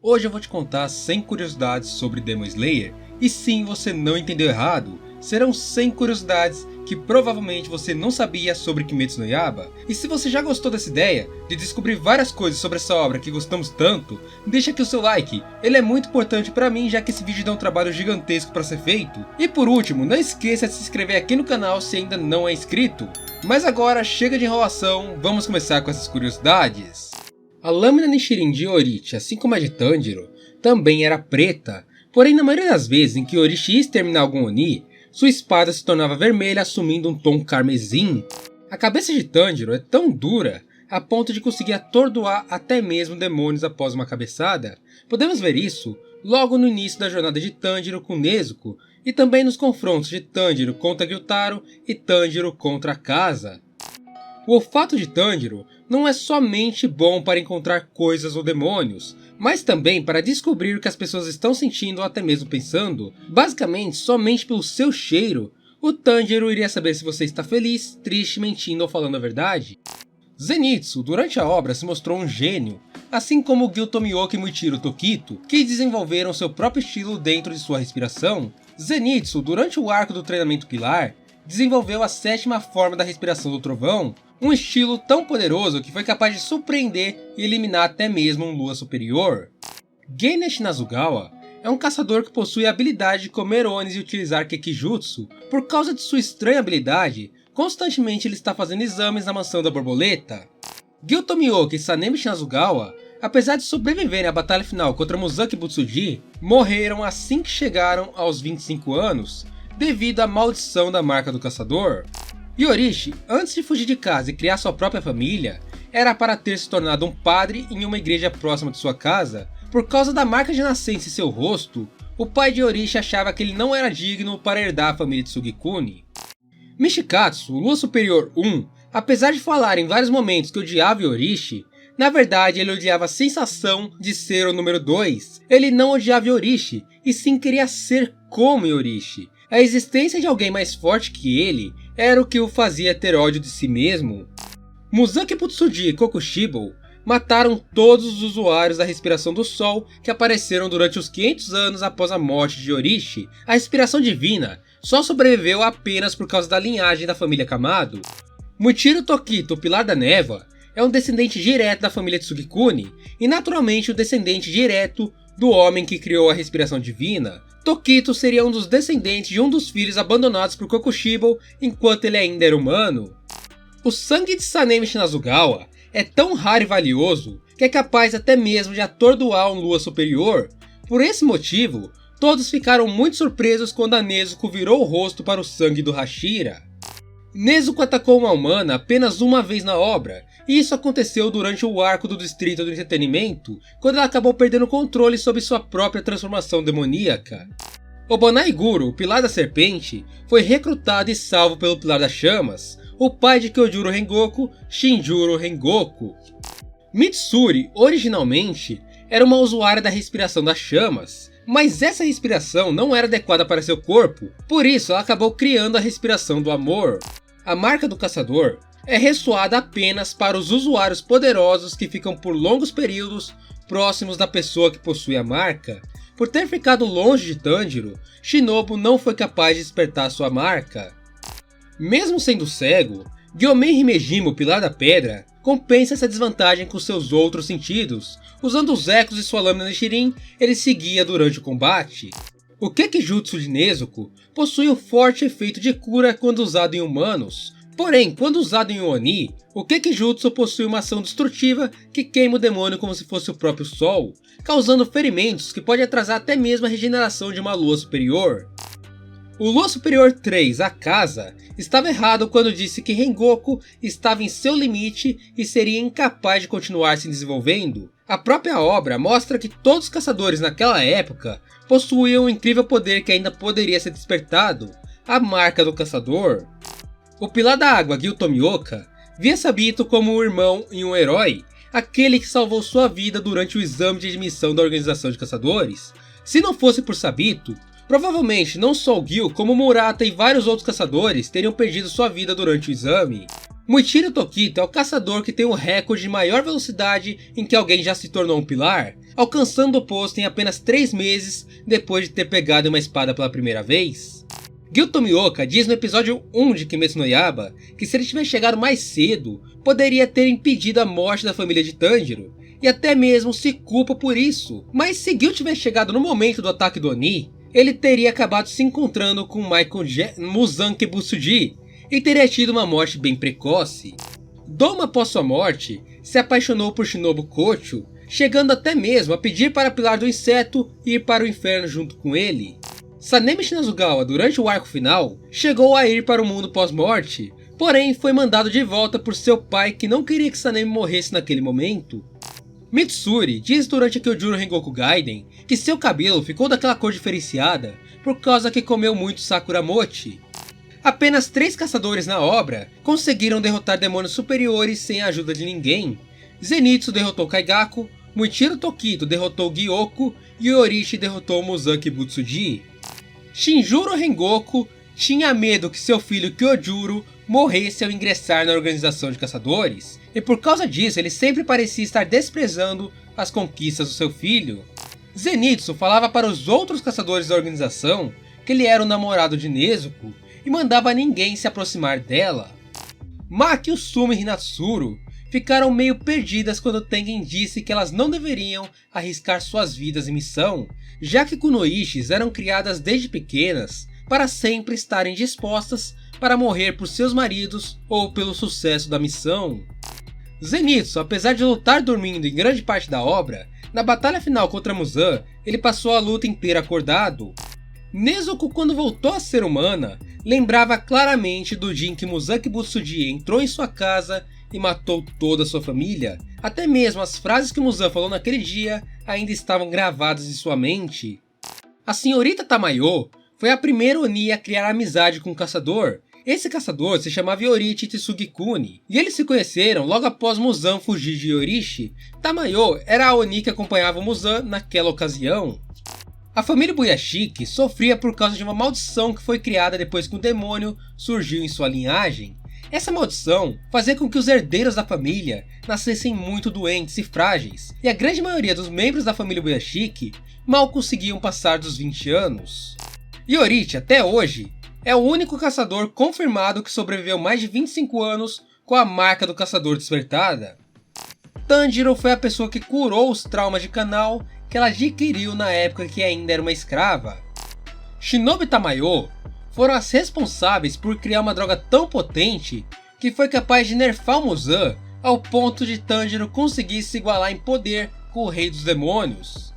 Hoje eu vou te contar 100 curiosidades sobre Demon Slayer, e sim, você não entendeu errado, serão 100 curiosidades que provavelmente você não sabia sobre Kimetsu no Yaiba. E se você já gostou dessa ideia de descobrir várias coisas sobre essa obra que gostamos tanto, deixa aqui o seu like, ele é muito importante pra mim, já que esse vídeo dá um trabalho gigantesco pra ser feito. E por último, não esqueça de se inscrever aqui no canal se ainda não é inscrito. Mas agora chega de enrolação, vamos começar com essas curiosidades. A lâmina Nichirin de Orochi, assim como a de Tanjiro, também era preta, porém na maioria das vezes em que Orochi ia exterminar algum Oni, sua espada se tornava vermelha, assumindo um tom carmesim. A cabeça de Tanjiro é tão dura a ponto de conseguir atordoar até mesmo demônios após uma cabeçada. Podemos ver isso logo no início da jornada de Tanjiro com Nezuko, e também nos confrontos de Tanjiro contra Gyutaro e Tanjiro contra Akaza. O olfato de Tanjiro não é somente bom para encontrar coisas ou demônios, mas também para descobrir o que as pessoas estão sentindo ou até mesmo pensando. Basicamente, somente pelo seu cheiro, o Tanjiro iria saber se você está feliz, triste, mentindo ou falando a verdade. Zenitsu, durante a obra, se mostrou um gênio, assim como Gyutomyoki e Muichiro Tokito, que desenvolveram seu próprio estilo dentro de sua respiração. Zenitsu, durante o arco do treinamento Pilar, desenvolveu a 7ª forma da respiração do trovão, um estilo tão poderoso que foi capaz de surpreender e eliminar até mesmo um Lua superior. Genya Shinazugawa é um caçador que possui a habilidade de comer Onis e utilizar Kekijutsu. Por causa de sua estranha habilidade, constantemente ele está fazendo exames na mansão da borboleta. Gyutomyoki e Sanemi Shinazugawa, apesar de sobreviverem à batalha final contra Muzaki Butsuji, morreram assim que chegaram aos 25 anos, devido à maldição da marca do caçador. E Orochi, antes de fugir de casa e criar sua própria família, era para ter se tornado um padre em uma igreja próxima de sua casa. Por causa da marca de nascença em seu rosto, o pai de Orochi achava que ele não era digno para herdar a família de Sugikuni. Michikatsu, o Lua Superior 1, apesar de falar em vários momentos que odiava Orochi, na verdade ele odiava a sensação de ser o número 2. Ele não odiava Orochi, e sim queria ser como Orochi. A existência de alguém mais forte que ele era o que o fazia ter ódio de si mesmo. Muzaki Butsuji e Kokushibo mataram todos os usuários da respiração do sol que apareceram durante os 500 anos após a morte de Orochi. A respiração divina só sobreviveu apenas por causa da linhagem da família Kamado. Muichiro Tokito, o Pilar da Névoa, é um descendente direto da família Tsugikuni e naturalmente o descendente direto do homem que criou a respiração divina. Tokito seria um dos descendentes de um dos filhos abandonados por Kokushibo enquanto ele ainda era humano. O sangue de Sanemi Shinazugawa é tão raro e valioso que é capaz até mesmo de atordoar um Lua superior. Por esse motivo, todos ficaram muito surpresos quando a Nezuko virou o rosto para o sangue do Hashira. Nezuko atacou uma humana apenas uma vez na obra, e isso aconteceu durante o arco do Distrito do Entretenimento, quando ela acabou perdendo o controle sobre sua própria transformação demoníaca. Obonaiguro, o Pilar da Serpente, foi recrutado e salvo pelo Pilar das Chamas, o pai de Kyojuro Rengoku, Shinjuro Rengoku. Mitsuri, originalmente, era uma usuária da respiração das chamas, mas essa respiração não era adequada para seu corpo, por isso ela acabou criando a respiração do amor. A marca do caçador é ressoada apenas para os usuários poderosos que ficam por longos períodos próximos da pessoa que possui a marca. Por ter ficado longe de Tanjiro, Shinobu não foi capaz de despertar sua marca. Mesmo sendo cego, Gyomei Himejima, o Pilar da Pedra, compensa essa desvantagem com seus outros sentidos. Usando os ecos de sua lâmina Nichirin, ele seguia durante o combate. O Kekijutsu de Nezuko possui um forte efeito de cura quando usado em humanos. Porém, quando usado em Oni, o Kekijutsu possui uma ação destrutiva que queima o demônio como se fosse o próprio sol, causando ferimentos que pode atrasar até mesmo a regeneração de uma Lua superior. O Lua Superior 3, Akaza, estava errado quando disse que Rengoku estava em seu limite e seria incapaz de continuar se desenvolvendo. A própria obra mostra que todos os caçadores naquela época possuíam um incrível poder que ainda poderia ser despertado, a marca do caçador. O Pilar da Água, Gyutomyoka, via Sabito como um irmão e um herói, aquele que salvou sua vida durante o exame de admissão da organização de caçadores. Se não fosse por Sabito, provavelmente não só o Gil, como Murata e vários outros caçadores teriam perdido sua vida durante o exame. Muichiro Tokito é o caçador que tem o recorde de maior velocidade em que alguém já se tornou um pilar, alcançando o posto em apenas 3 meses depois de ter pegado uma espada pela primeira vez. Gyu Tomioka diz no episódio 1 de Kimetsu no Yaiba que se ele tivesse chegado mais cedo, poderia ter impedido a morte da família de Tanjiro, e até mesmo se culpa por isso. Mas se Gyu tivesse chegado no momento do ataque do Oni, ele teria acabado se encontrando com Muzan Kibutsuji, e teria tido uma morte bem precoce. Doma, após sua morte, se apaixonou por Shinobu Kocho, chegando até mesmo a pedir para Pilar do Inseto ir para o inferno junto com ele. Sanemi Shinazugawa, durante o arco final, chegou a ir para o mundo pós-morte, porém foi mandado de volta por seu pai que não queria que Sanemi morresse naquele momento. Mitsuri diz durante a Kyojuro Rengoku Gaiden que seu cabelo ficou daquela cor diferenciada por causa que comeu muito Sakura Mochi. Apenas 3 caçadores na obra conseguiram derrotar demônios superiores sem a ajuda de ninguém. Zenitsu derrotou Kaigaku, Muichiro Tokito derrotou Gyoko e Yorishi derrotou Muzan Kibutsuji. Shinjuro Rengoku tinha medo que seu filho Kyojuro morresse ao ingressar na organização de caçadores, e por causa disso ele sempre parecia estar desprezando as conquistas do seu filho. Zenitsu falava para os outros caçadores da organização que ele era o namorado de Nezuko, e mandava ninguém se aproximar dela. Maki, Uzumi e Hinatsuru ficaram meio perdidas quando Tengen disse que elas não deveriam arriscar suas vidas em missão, já que kunoishis eram criadas desde pequenas para sempre estarem dispostas para morrer por seus maridos ou pelo sucesso da missão. Zenitsu, apesar de lutar dormindo em grande parte da obra, na batalha final contra Muzan, ele passou a luta inteira acordado. Nezuko, quando voltou a ser humana, lembrava claramente do dia em que Muzan Kibutsuji entrou em sua casa e matou toda a sua família. Até mesmo as frases que Muzan falou naquele dia ainda estavam gravadas em sua mente. A senhorita Tamayo foi a primeira Oni a criar amizade com o caçador. Esse caçador se chamava Yorichi Tsugikuni, e eles se conheceram logo após Muzan fugir de Yorishi. Tamayo era a Oni que acompanhava Muzan naquela ocasião. A família Buyashiki sofria por causa de uma maldição que foi criada depois que um demônio surgiu em sua linhagem. Essa maldição fazia com que os herdeiros da família nascessem muito doentes e frágeis, e a grande maioria dos membros da família Buyashiki mal conseguiam passar dos 20 anos. Yorichi, até hoje, é o único caçador confirmado que sobreviveu mais de 25 anos com a marca do caçador despertada. Tanjiro foi a pessoa que curou os traumas de Kanao que ela adquiriu na época que ainda era uma escrava. Shinobi e Tamayo foram as responsáveis por criar uma droga tão potente que foi capaz de nerfar o Muzan ao ponto de Tanjiro conseguir se igualar em poder com o Rei dos Demônios.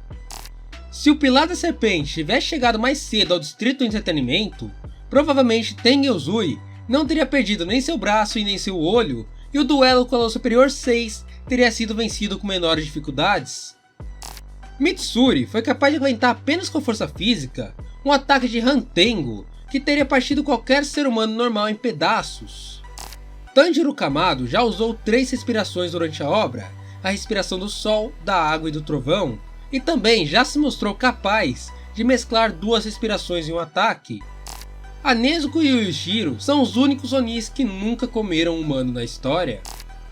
Se o Pilar da Serpente tivesse chegado mais cedo ao Distrito do Entretenimento, provavelmente Tengen Uzui não teria perdido nem seu braço e nem seu olho, e o duelo com a Lua Superior 6 teria sido vencido com menores dificuldades. Mitsuri foi capaz de aguentar apenas com força física um ataque de Hantengo que teria partido qualquer ser humano normal em pedaços. Tanjiro Kamado já usou 3 respirações durante a obra, a respiração do sol, da água e do trovão, e também já se mostrou capaz de mesclar 2 respirações em um ataque. A Nezuko e o Yushiro são os únicos Onis que nunca comeram um humano na história.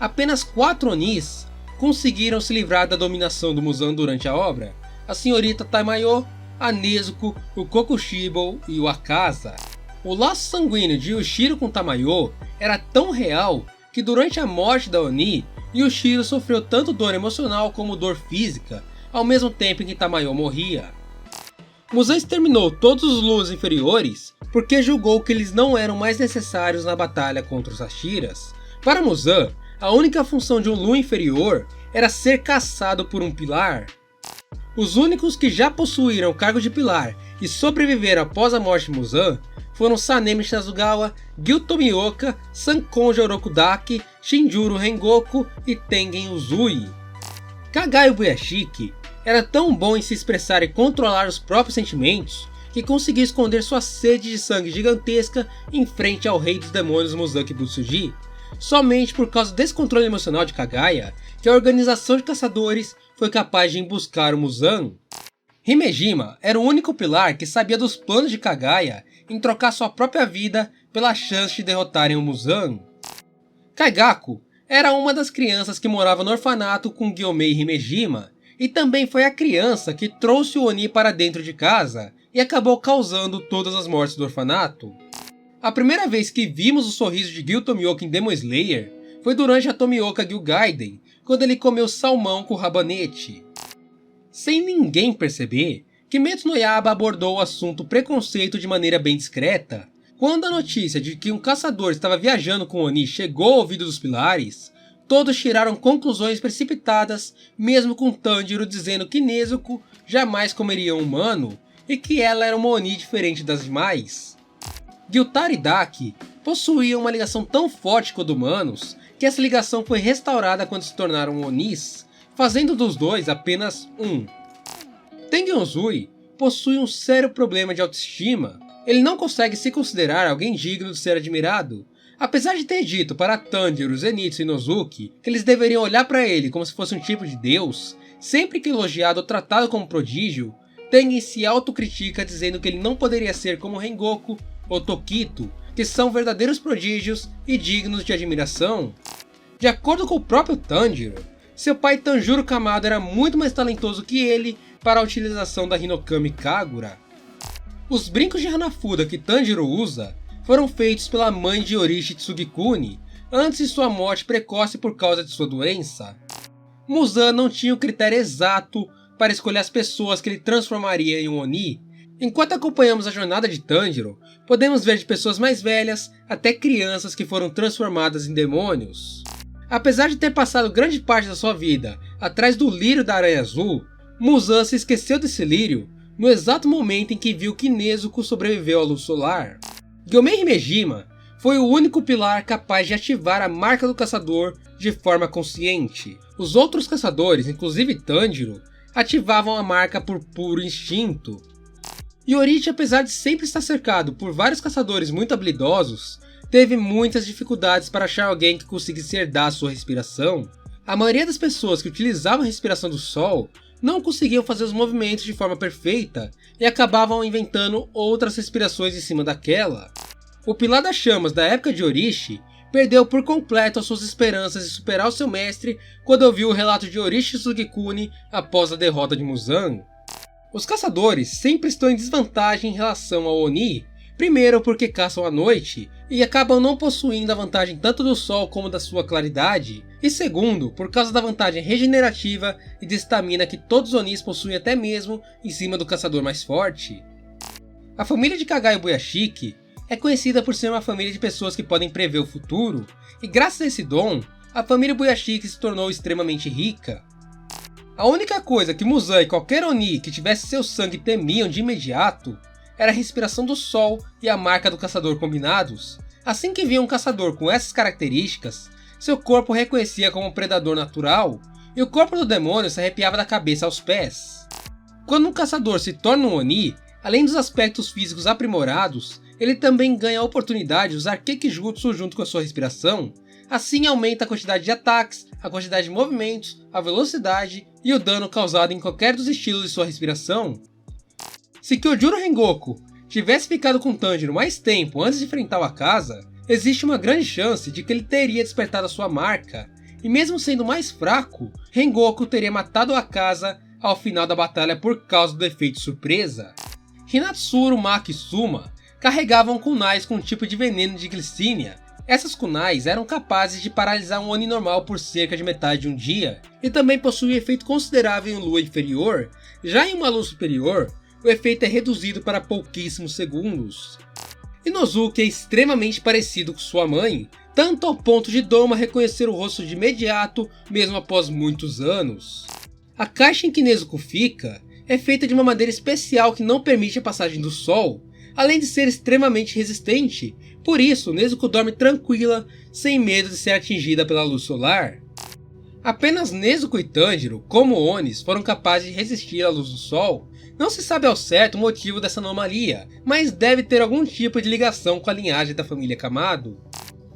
Apenas 4 Onis conseguiram se livrar da dominação do Muzan durante a obra: a senhorita Tamayo, a Nezuko, o Kokushibo e o Akaza. O laço sanguíneo de Yushiro com Tamayo era tão real que durante a morte da Oni, Yushiro sofreu tanto dor emocional como dor física, ao mesmo tempo em que Tamayo morria. Muzan exterminou todos os Luas inferiores porque julgou que eles não eram mais necessários na batalha contra os Hashiras. Para Muzan, a única função de um Lu inferior era ser caçado por um pilar. Os únicos que já possuíram o cargo de pilar e sobreviveram após a morte de Muzan foram Sanemi Shinazugawa, Gyu Tomioka, Sankonja Orokudaki, Shinjuro Rengoku e Tengen Uzui. Kagayo Buyashiki era tão bom em se expressar e controlar os próprios sentimentos que conseguiu esconder sua sede de sangue gigantesca em frente ao rei dos demônios Muzan Kibutsuji. Somente por causa desse controle emocional de Kagaya que a organização de caçadores foi capaz de emboscar o Muzan. Himejima era o único pilar que sabia dos planos de Kagaya em trocar sua própria vida pela chance de derrotarem o Muzan. Kaigaku era uma das crianças que morava no orfanato com Gyomei Himejima, e também foi a criança que trouxe o Oni para dentro de casa e acabou causando todas as mortes do orfanato. A primeira vez que vimos o sorriso de Gil Tomioka em Demon Slayer foi durante a Tomioka Gil Gaiden, quando ele comeu salmão com rabanete. Sem ninguém perceber, Kimetsu no Yaiba abordou o assunto preconceito de maneira bem discreta. Quando a notícia de que um caçador estava viajando com Oni chegou ao ouvido dos pilares, todos tiraram conclusões precipitadas, mesmo com Tanjiro dizendo que Nezuko jamais comeria um humano e que ela era uma Oni diferente das demais. Gyutaro e Daki possuíam uma ligação tão forte com a dos humanos que essa ligação foi restaurada quando se tornaram Onis, fazendo dos dois apenas um. Tengen Uzui possui um sério problema de autoestima. Ele não consegue se considerar alguém digno de ser admirado. Apesar de ter dito para Tanjiro, Zenitsu e Inosuke que eles deveriam olhar para ele como se fosse um tipo de deus, sempre que elogiado ou tratado como prodígio, Tengen se autocritica dizendo que ele não poderia ser como Rengoku ou Tokito, que são verdadeiros prodígios e dignos de admiração. De acordo com o próprio Tanjiro, seu pai Tanjiro Kamado era muito mais talentoso que ele para a utilização da Hinokami Kagura. Os brincos de Hanafuda que Tanjiro usa foram feitos pela mãe de Orishi Tsugikuni antes de sua morte precoce por causa de sua doença. Muzan não tinha o critério exato para escolher as pessoas que ele transformaria em um Oni. Enquanto acompanhamos a jornada de Tanjiro, podemos ver de pessoas mais velhas até crianças que foram transformadas em demônios. Apesar de ter passado grande parte da sua vida atrás do lírio da Aranha Azul, Muzan se esqueceu desse lírio no exato momento em que viu que Nezuko sobreviveu à luz solar. Gyomei Himejima foi o único pilar capaz de ativar a marca do caçador de forma consciente. Os outros caçadores, inclusive Tanjiro, ativavam a marca por puro instinto. Yorichi, apesar de sempre estar cercado por vários caçadores muito habilidosos, teve muitas dificuldades para achar alguém que conseguisse herdar sua respiração. A maioria das pessoas que utilizavam a respiração do sol não conseguiam fazer os movimentos de forma perfeita e acabavam inventando outras respirações em cima daquela. O Pilar das Chamas da época de Orishi perdeu por completo as suas esperanças de superar o seu mestre quando ouviu o relato de Orishi Tsugikuni após a derrota de Muzan. Os caçadores sempre estão em desvantagem em relação ao Oni, primeiro porque caçam à noite e acabam não possuindo a vantagem tanto do sol como da sua claridade, e segundo, por causa da vantagem regenerativa e de estamina que todos os Onis possuem até mesmo em cima do caçador mais forte. A família de Kagayo Buyashiki é conhecida por ser uma família de pessoas que podem prever o futuro, e graças a esse dom, a família Buyashiki se tornou extremamente rica. A única coisa que Muzan e qualquer Oni que tivesse seu sangue temiam de imediato era a respiração do sol e a marca do caçador combinados. Assim que via um caçador com essas características, seu corpo reconhecia como um predador natural, e o corpo do demônio se arrepiava da cabeça aos pés. Quando um caçador se torna um Oni, além dos aspectos físicos aprimorados, ele também ganha a oportunidade de usar Kekijutsu junto com a sua respiração. Assim aumenta a quantidade de ataques, a quantidade de movimentos, a velocidade e o dano causado em qualquer dos estilos de sua respiração. Se Kyojuro Rengoku tivesse ficado com Tanjiro mais tempo antes de enfrentar o Akaza, existe uma grande chance de que ele teria despertado a sua marca, e mesmo sendo mais fraco, Rengoku teria matado o Akaza ao final da batalha por causa do efeito surpresa. Hinatsuru, Maki e Suma carregavam kunais com um tipo de veneno de glicínia. Essas kunais eram capazes de paralisar um Oni normal por cerca de metade de um dia, e também possuíam efeito considerável em lua inferior. Já em uma lua superior, o efeito é reduzido para pouquíssimos segundos. Inosuke é extremamente parecido com sua mãe, tanto ao ponto de Doma reconhecer o rosto de imediato, mesmo após muitos anos. A caixa em que Nezuko fica é feita de uma madeira especial que não permite a passagem do sol, além de ser extremamente resistente, por isso Nezuko dorme tranquila, sem medo de ser atingida pela luz solar. Apenas Nezuko e Tanjiro, como Onis, foram capazes de resistir à luz do sol. Não se sabe ao certo o motivo dessa anomalia, mas deve ter algum tipo de ligação com a linhagem da família Kamado.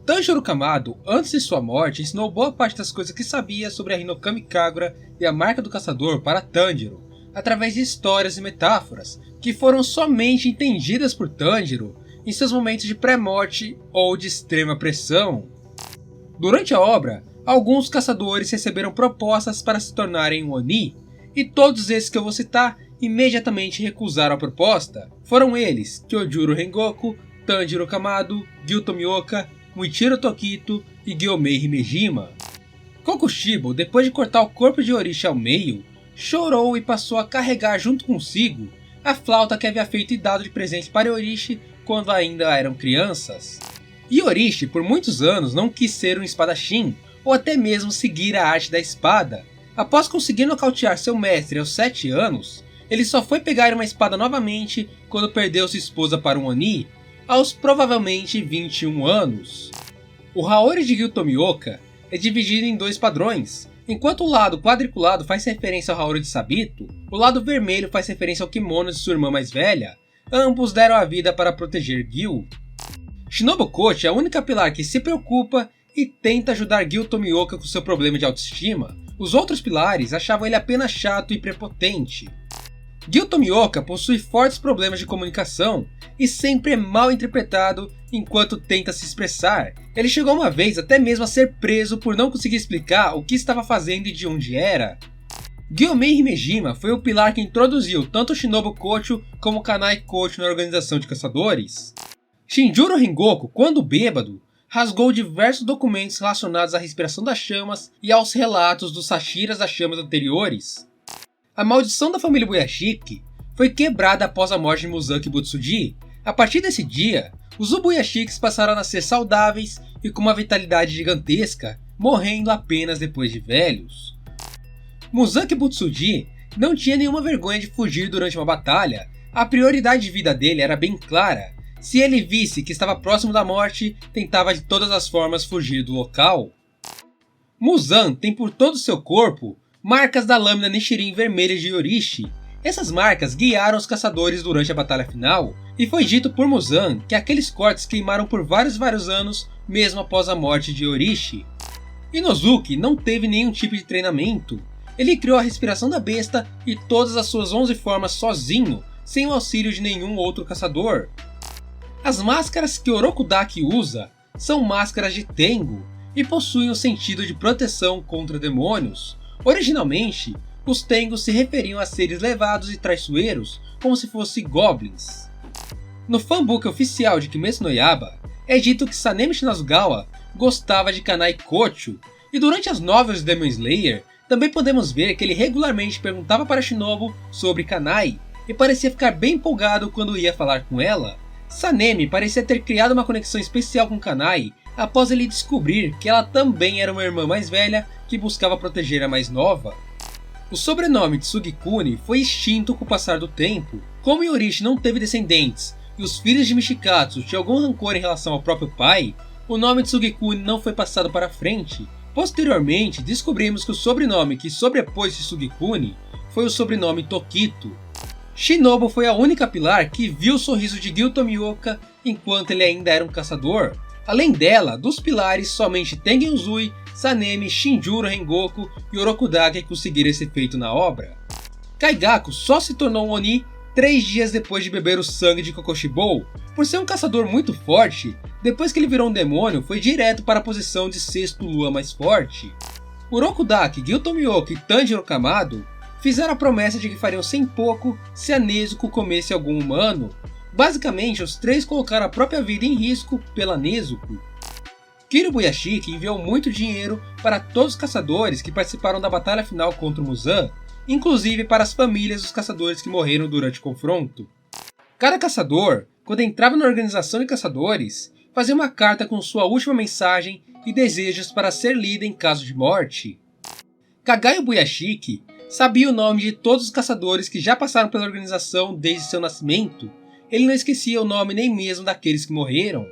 Tanjiro Kamado, antes de sua morte, ensinou boa parte das coisas que sabia sobre a Hinokami Kagura e a marca do caçador para Tanjiro, através de histórias e metáforas, que foram somente entendidas por Tanjiro em seus momentos de pré-morte ou de extrema pressão. Durante a obra, alguns caçadores receberam propostas para se tornarem um Oni, e todos esses que eu vou citar imediatamente recusaram a proposta. Foram eles Kyojuro Rengoku, Tanjiro Kamado, Gyu Tomioka, Muichiro Tokito e Gyomei Himejima. Kokushibo, depois de cortar o corpo de Orishi ao meio, chorou e passou a carregar junto consigo a flauta que havia feito e dado de presente para Orishi quando ainda eram crianças. E Orishi por muitos anos não quis ser um espadachim ou até mesmo seguir a arte da espada. Após conseguir nocautear seu mestre aos 7 anos, ele só foi pegar uma espada novamente quando perdeu sua esposa para um Oni, aos provavelmente 21 anos. O Haori de Gyu Tomioka é dividido em 2 padrões. Enquanto o lado quadriculado faz referência ao Haori de Sabito, o lado vermelho faz referência ao kimono de sua irmã mais velha. Ambos deram a vida para proteger Gyu. Shinobu Kochi é a única pilar que se preocupa e tenta ajudar Gyu Tomioka com seu problema de autoestima. Os outros pilares achavam ele apenas chato e prepotente. Gyu Tomioka possui fortes problemas de comunicação e sempre é mal interpretado enquanto tenta se expressar. Ele chegou uma vez até mesmo a ser preso por não conseguir explicar o que estava fazendo e de onde era. Gyomei Himejima foi o pilar que introduziu tanto Shinobu Kocho como Kanai Kocho na organização de caçadores. Shinjuro Rengoku, quando bêbado, rasgou diversos documentos relacionados à respiração das chamas e aos relatos dos Sashiras das chamas anteriores. A maldição da família Ubuyashiki foi quebrada após a morte de Muzaki Butsuji. A partir desse dia, os Ubuyashikis passaram a nascer saudáveis e com uma vitalidade gigantesca, morrendo apenas depois de velhos. Muzaki Butsuji não tinha nenhuma vergonha de fugir durante uma batalha. A prioridade de vida dele era bem clara. Se ele visse que estava próximo da morte, tentava de todas as formas fugir do local. Muzan tem por todo o seu corpo marcas da lâmina Nichirin vermelha de Orishi. Essas marcas guiaram os caçadores durante a batalha final, e foi dito por Muzan que aqueles cortes queimaram por vários anos mesmo após a morte de Orishi. Inosuke não teve nenhum tipo de treinamento. Ele criou a respiração da besta e todas as suas 11 formas sozinho, sem o auxílio de nenhum outro caçador. As máscaras que Orokudaki usa são máscaras de Tengu e possuem o sentido de proteção contra demônios. Originalmente, os Tengus se referiam a seres levados e traiçoeiros, como se fossem goblins. No fanbook oficial de Kimetsu no Yaiba, é dito que Sanemi Shinazugawa gostava de Kanai Kocho, e durante as novelas de Demon Slayer, também podemos ver que ele regularmente perguntava para Shinobu sobre Kanai, e parecia ficar bem empolgado quando ia falar com ela. Sanemi parecia ter criado uma conexão especial com Kanai, após ele descobrir que ela também era uma irmã mais velha que buscava proteger a mais nova. O sobrenome de Sugikuni foi extinto com o passar do tempo. Como Yorishi não teve descendentes e os filhos de Michikatsu tinham algum rancor em relação ao próprio pai, o nome de Sugikuni não foi passado para frente. Posteriormente, descobrimos que o sobrenome que sobrepôs-se Sugikuni foi o sobrenome Tokito. Shinobu foi a única pilar que viu o sorriso de Gyu Tomioka enquanto ele ainda era um caçador. Além dela, dos pilares, somente Tengen Uzui, Sanemi, Shinjuro Rengoku e Orokudaki conseguiram esse feito na obra. Kaigaku só se tornou um Oni 3 dias depois de beber o sangue de Kokoshibou. Por ser um caçador muito forte, depois que ele virou um demônio, foi direto para a posição de 6º Lua mais forte. Orokudaki, Gyu Tomioka e Tanjiro Kamado fizeram a promessa de que fariam sem pouco se a Nezuko comesse algum humano. Basicamente, os 3 colocaram a própria vida em risco pela Nezuko. Kira Ubuyashiki enviou muito dinheiro para todos os caçadores que participaram da batalha final contra o Muzan, inclusive para as famílias dos caçadores que morreram durante o confronto. Cada caçador, quando entrava na organização de caçadores, fazia uma carta com sua última mensagem e desejos para ser lida em caso de morte. Kagai Ubuyashiki sabia o nome de todos os caçadores que já passaram pela organização desde seu nascimento. Ele não esquecia o nome nem mesmo daqueles que morreram.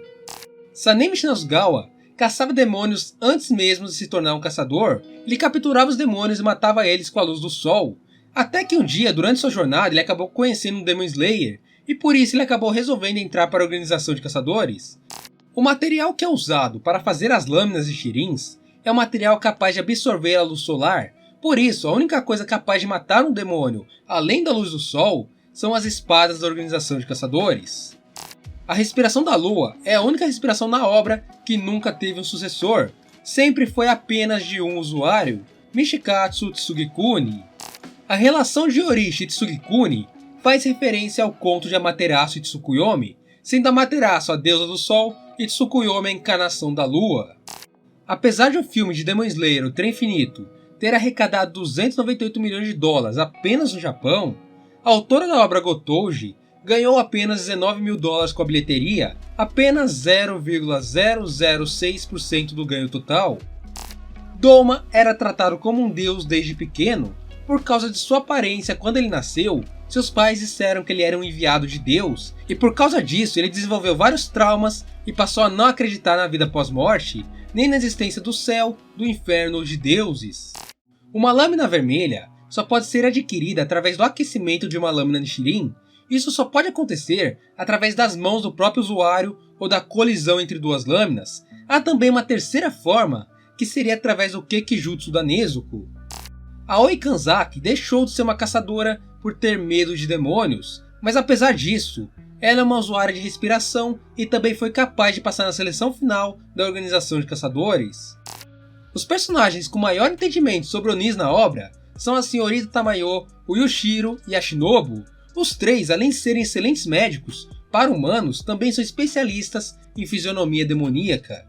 Sanemi Shinazugawa caçava demônios antes mesmo de se tornar um caçador. Ele capturava os demônios e matava eles com a luz do sol. Até que um dia, durante sua jornada, ele acabou conhecendo um Demon Slayer, e por isso ele acabou resolvendo entrar para a organização de caçadores. O material que é usado para fazer as lâminas de Shirins é um material capaz de absorver a luz solar. Por isso, a única coisa capaz de matar um demônio, além da luz do sol, são as espadas da organização de caçadores. A respiração da lua é a única respiração na obra que nunca teve um sucessor. sempre foi apenas de um usuário, Michikatsu Tsugikuni. A relação de Yorishi e Tsugikuni faz referência ao conto de Amaterasu e Tsukuyomi, sendo Amaterasu a deusa do sol e Tsukuyomi a encarnação da lua. Apesar de o filme de Demon Slayer, O Trem Infinito, ter arrecadado 298 milhões de dólares apenas no Japão, a autora da obra Gotouji ganhou apenas 19 mil dólares com a bilheteria, apenas 0,006% do ganho total. Doma era tratado como um deus desde pequeno. Por causa de sua aparência quando ele nasceu, seus pais disseram que ele era um enviado de Deus, e por causa disso ele desenvolveu vários traumas e passou a não acreditar na vida pós-morte, nem na existência do céu, do inferno ou de deuses. Uma lâmina vermelha só pode ser adquirida através do aquecimento de uma lâmina Nichirin. Isso só pode acontecer através das mãos do próprio usuário ou da colisão entre duas lâminas. Há também uma terceira forma, que seria através do Kekijutsu da Nezuko. Aoi Kanzaki deixou de ser uma caçadora por ter medo de demônios, mas apesar disso, ela é uma usuária de respiração e também foi capaz de passar na seleção final da organização de caçadores. Os personagens com maior entendimento sobre Onis na obra são a senhorita Tamayo, o Yushiro e a Shinobu. Os três, além de serem excelentes médicos, para humanos também são especialistas em fisionomia demoníaca.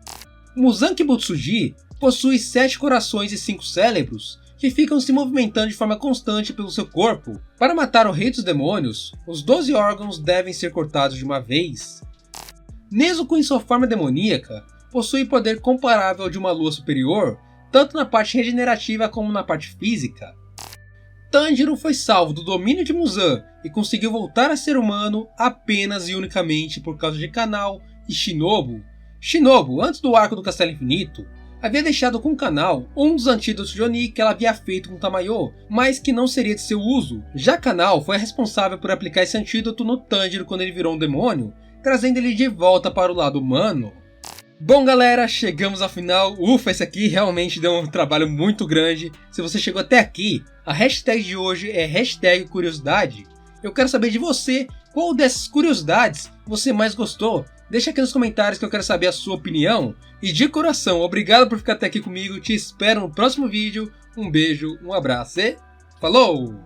Muzan Kibutsuji possui 7 corações e 5 cérebros, que ficam se movimentando de forma constante pelo seu corpo. Para matar o rei dos demônios, os 12 órgãos devem ser cortados de uma vez. Nezuko, em sua forma demoníaca, possui poder comparável ao de uma lua superior, tanto na parte regenerativa como na parte física. Tanjiro foi salvo do domínio de Muzan e conseguiu voltar a ser humano apenas e unicamente por causa de Kanao e Shinobu. Shinobu, antes do arco do Castelo Infinito, havia deixado com Kanao um dos antídotos de Oni que ela havia feito com Tamayo, mas que não seria de seu uso. Já Kanao foi responsável por aplicar esse antídoto no Tanjiro quando ele virou um demônio, trazendo ele de volta para o lado humano. Bom galera, chegamos ao final. Ufa, esse aqui realmente deu um trabalho muito grande. Se você chegou até aqui, a hashtag de hoje é hashtag curiosidade. Eu quero saber de você, qual dessas curiosidades você mais gostou? Deixa aqui nos comentários que eu quero saber a sua opinião. E de coração, obrigado por ficar até aqui comigo. Te espero no próximo vídeo. Um beijo, um abraço e falou!